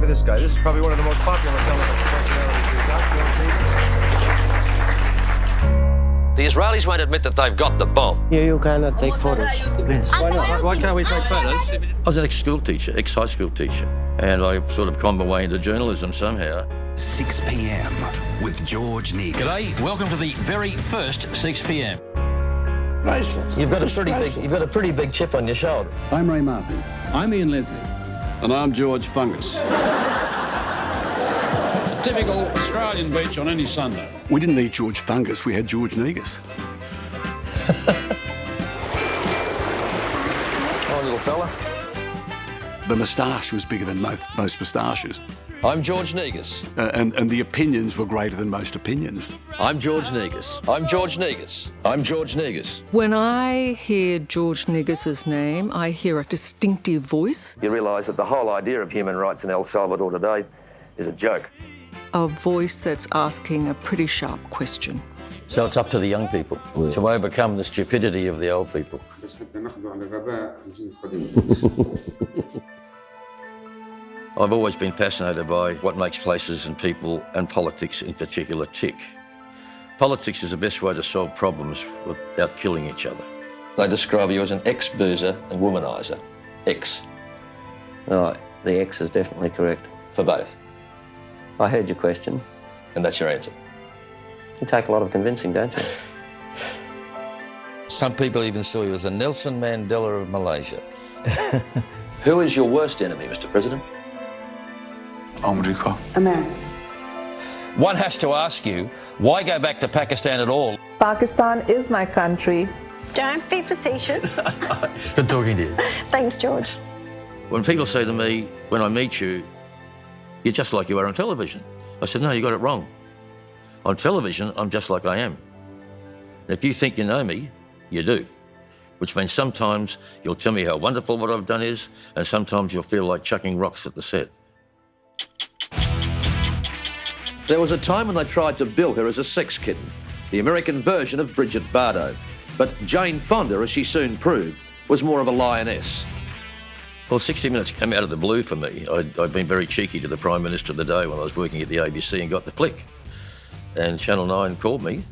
for this guy. This is probably one of the most popular television personalities we've got. The Israelis won't admit that they've got the bomb. You cannot take photos. Yes. Why not? Why can't we take photos? I was an ex-school teacher, ex-high school teacher, and I sort of conned my way into journalism somehow. 6 p.m. with George Negus. G'day, welcome to the very first 6 p.m. Graceful. You've got a pretty big chip on your shoulder. I'm Ray Martin. I'm Ian Leslie. And I'm George Fungus. Typical Australian beach on any Sunday. We didn't need George Fungus, we had George Negus. Oh, little fella. The moustache was bigger than most moustaches. I'm George Negus. And the opinions were greater than most opinions. I'm George Negus. I'm George Negus. I'm George Negus. When I hear George Negus's name, I hear a distinctive voice. You realise that the whole idea of human rights in El Salvador today is a joke. A voice that's asking a pretty sharp question. So it's up to the young people to overcome the stupidity of the old people. I've always been fascinated by what makes places and people, and politics in particular, tick. Politics is the best way to solve problems without killing each other. They describe you as an ex-boozer and womaniser. Ex. No, the X is definitely correct. For both. I heard your question. And that's your answer. You take a lot of convincing, don't you? Some people even saw you as a Nelson Mandela of Malaysia. Who is your worst enemy, Mr. President? America. One has to ask you, why go back to Pakistan at all? Pakistan is my country. Don't be facetious. Good talking to you. Thanks, George. When people say to me, when I meet you, you're just like you are on television. I said, no, you got it wrong. On television, I'm just like I am. And if you think you know me, you do. Which means sometimes you'll tell me how wonderful what I've done is, and sometimes you'll feel like chucking rocks at the set. There was a time when they tried to bill her as a sex kitten, the American version of Bridget Bardot. But Jane Fonda, as she soon proved, was more of a lioness. Well, 60 Minutes came out of the blue for me. I'd been very cheeky to the Prime Minister of the day when I was working at the ABC and got the flick. And Channel 9 called me.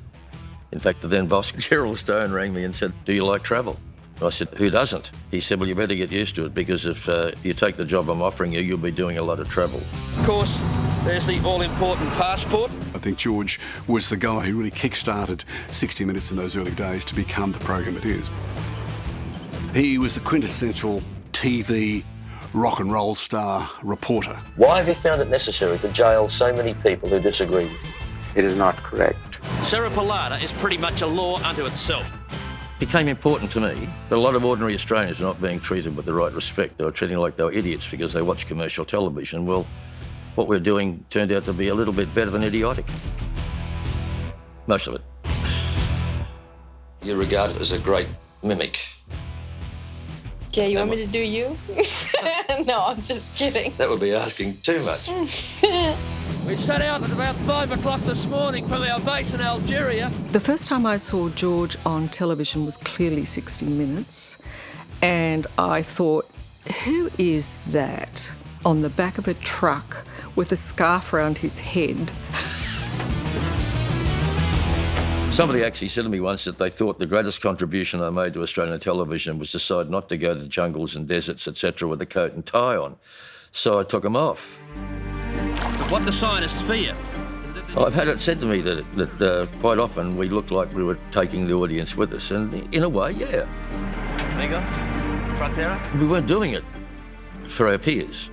In fact, the then boss, Gerald Stone, rang me and said, do you like travel? And I said, who doesn't? He said, well, you better get used to it, because if you take the job I'm offering you, you'll be doing a lot of travel. Of course, there's the all-important passport. I think George was the guy who really kick-started 60 Minutes in those early days to become the program it is. He was the quintessential TV rock and roll star reporter. Why have you found it necessary to jail so many people who disagree with you? It is not correct. Serra Pilata is pretty much a law unto itself. It became important to me that a lot of ordinary Australians were not being treated with the right respect. They were treating like they were idiots because they watched commercial television. Well, what we're doing turned out to be a little bit better than idiotic. Most of it. You're regarded as a great mimic. Yeah, you want me to do you? No, I'm just kidding. That would be asking too much. We set out at about 5 o'clock this morning from our base in Algeria. The first time I saw George on television was clearly 60 Minutes, and I thought, who is that on the back of a truck with a scarf around his head? Somebody actually said to me once that they thought the greatest contribution I made to Australian television was decide not to go to jungles and deserts, etc., with a coat and tie on. So I took them off. But what the scientists fear. I've had it said to me that quite often we looked like we were taking the audience with us, and in a way, yeah. We weren't doing it for our peers.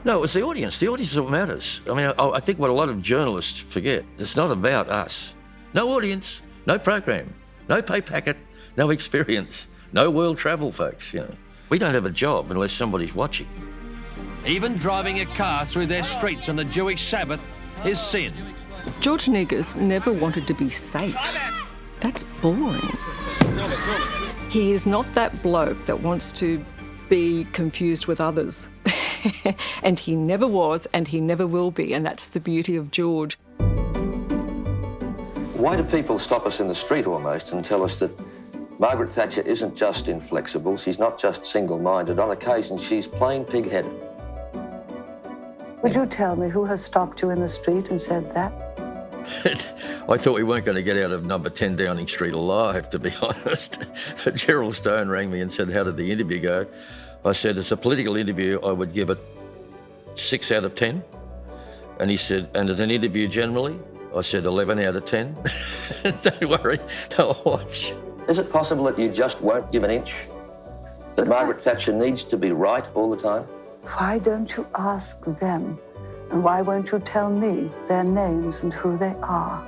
No, it was the audience. The audience is what matters. I mean, I think what a lot of journalists forget, it's not about us. No audience, no program, no pay packet, no experience, no world travel, folks. You know, we don't have a job unless somebody's watching. Even driving a car through their streets on the Jewish Sabbath is sin. George Negus never wanted to be safe. That's boring. He is not that bloke that wants to be confused with others. And he never was, and he never will be, and that's the beauty of George. Why do people stop us in the street almost and tell us that Margaret Thatcher isn't just inflexible, she's not just single-minded, on occasion she's plain pig-headed? Would you tell me who has stopped you in the street and said that? I thought we weren't going to get out of number 10 Downing Street alive, to be honest. But Gerald Stone rang me and said, how did the interview go? I said, it's a political interview, I would give it 6 out of 10. And he said, and as an interview generally? I said, 11 out of 10. Don't worry, they'll watch. Is it possible that you just won't give an inch? That Margaret Thatcher needs to be right all the time? Why don't you ask them? And why won't you tell me their names and who they are?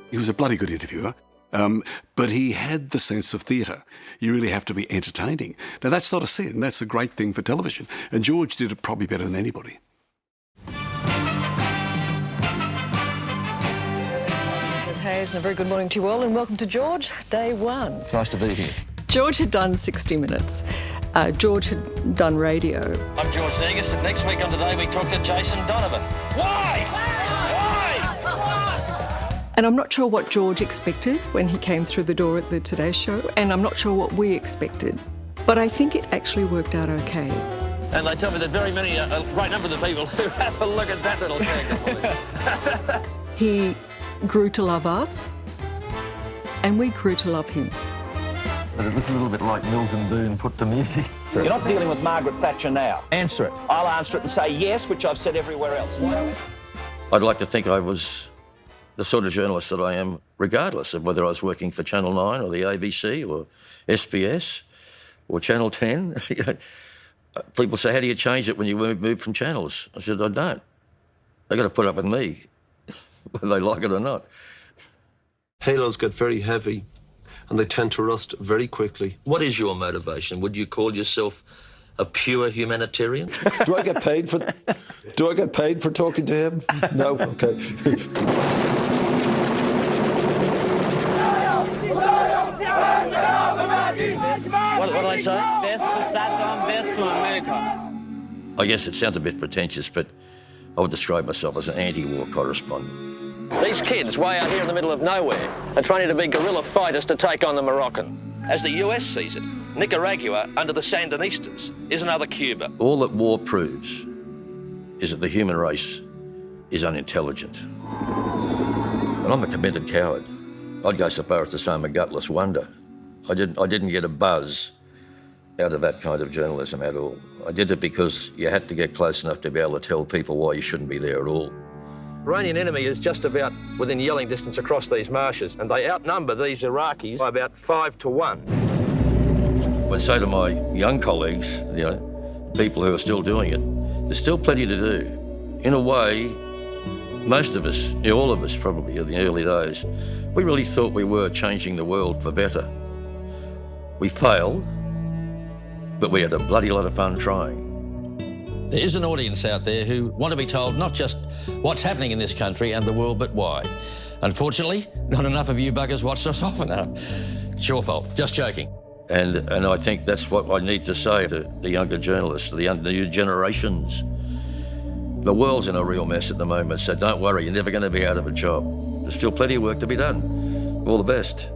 He was a bloody good interviewer, but he had the sense of theatre. You really have to be entertaining. Now, that's not a sin. That's a great thing for television. And George did it probably better than anybody. Hayes, and a very good morning to you all, and welcome to George, day one. Nice to be here. George had done 60 Minutes. George had done radio. I'm George Negus, and next week on Today we talk to Jason Donovan. Why? And I'm not sure what George expected when he came through the door at the Today Show, and I'm not sure what we expected. But I think it actually worked out okay. And they tell me that very many, a great number of the people who have a look at that little thing. He grew to love us, and we grew to love him. But it was a little bit like Mills and Boon put to music. You're not dealing with Margaret Thatcher now. Answer it. I'll answer it and say yes, which I've said everywhere else. I'd like to think I was the sort of journalist that I am, regardless of whether I was working for Channel 9 or the ABC or SBS or Channel 10. People say, how do you change it when you move from channels? I said, I don't. They've got to put up with me, whether they like it or not. Halos get very heavy and they tend to rust very quickly. What is your motivation? Would you call yourself a pure humanitarian? Do I get paid for talking to him? No? Okay. What did I say? Best for Saddam, best for America. I guess it sounds a bit pretentious, but I would describe myself as an anti-war correspondent. These kids way out here in the middle of nowhere are training to be guerrilla fighters to take on the Moroccan. As the US sees it, Nicaragua, under the Sandinistas, is another Cuba. All that war proves is that the human race is unintelligent. And I'm a committed coward. I'd go so far as to say I'm a gutless wonder. I didn't get a buzz out of that kind of journalism at all. I did it because you had to get close enough to be able to tell people why you shouldn't be there at all. Iranian enemy is just about within yelling distance across these marshes, and they outnumber these Iraqis by about 5 to 1. I'd say to my young colleagues, people who are still doing it, there's still plenty to do. In a way, most of us, all of us probably in the early days, we really thought we were changing the world for better. We failed, but we had a bloody lot of fun trying. There is an audience out there who want to be told not just what's happening in this country and the world, but why. Unfortunately, not enough of you buggers watch us often enough. It's your fault, just joking. And I think that's what I need to say to the younger journalists, the new generations. The world's in a real mess at the moment, so don't worry, you're never going to be out of a job. There's still plenty of work to be done. All the best.